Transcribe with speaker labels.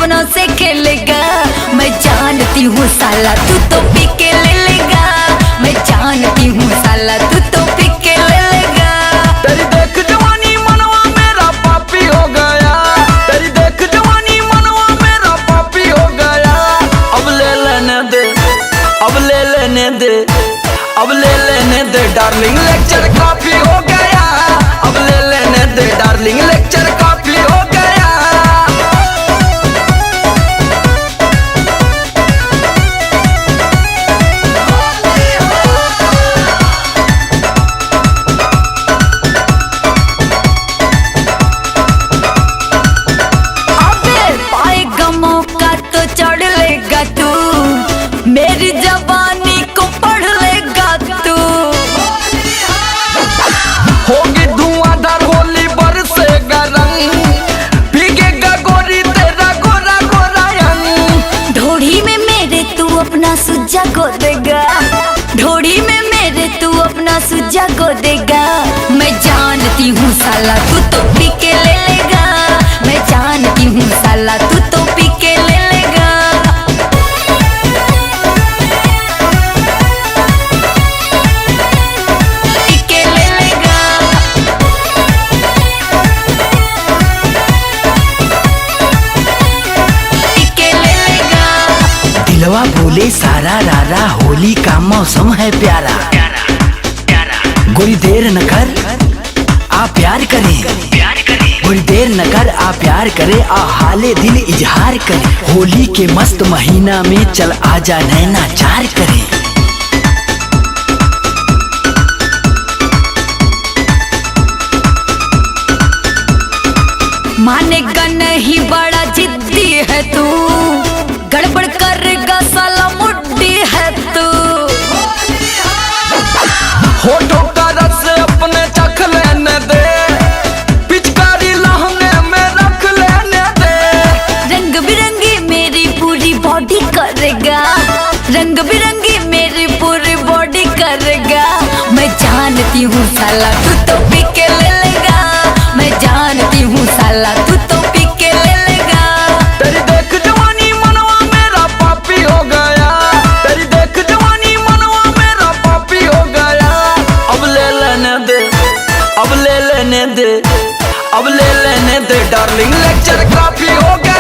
Speaker 1: सपनों से खेलेगा। मैं जानती हूँ साला तू तो पी के ले लेगा। मैं जानती हूँ साला तू तो पी के ले लेगा।
Speaker 2: तेरी देख जवानी मनवा मेरा पापी हो गया। तेरी देख जवानी मनवा मेरा पापी हो गया। अब ले लेने दे, अब ले लेने दे, अब ले लेने दे डार्लिंग, लेक्चर काफी हो गया। अब ले लेने दे डार्लिंग, लेक्चर काफी हो गया।
Speaker 1: चढ़ लेगा तू, मेरी जवानी को पढ़ लेगा तू।
Speaker 2: होगी धुआंधार होली बरसेगा रंग, भीगेगा गोरी तेरा गोरा गोरा अंग।
Speaker 1: ढोड़ी में मेरे तू अपना सुजा को देगा। ढोड़ी में मेरे तू अपना सुजा को देगा। मैं जानती हूँ साला तू तो पी के ले लेगा। मैं जानती हूँ साला तू तो पी के ले लेगा। पी के ले लेगा। पी के ले लेगा।
Speaker 3: दिलवा बोले सारा रारा, होली का मौसम है प्यारा। गोरी देर न कर आ प्यार करें, गोरी देर न कर आ प्यार करे, आ हाले दिल इजहार करे। होली के मस्त महीना में चल आजा नैना चार करे।
Speaker 1: मानेगा नहीं बड़ा जिद्दी है तू, गड़बड़ करेगा साला मुड्डी है तू।
Speaker 2: होठों का रस अपने चख लेने दे, पिचकारी लहंगे में रख लेने दे।
Speaker 1: रंग बिरंगी मेरी पूरी बॉडी करेगा। रंग बिरंगी मेरी पूरी बॉडी करेगा। मैं जानती हूँ साला तू तो पी के ले लेगा। मैं जानती हूँ साला तू तो पी के ले लेगा।
Speaker 2: तेरी देख जवानी मनवा मेरा पापी हो गया। तेरी देख जवानी मनवा मेरा पापी हो गया। अब ले लेने दे, अब ले लेने दे, अब ले लेने दे डार्लिंग, लेक्चर काफी हो गया।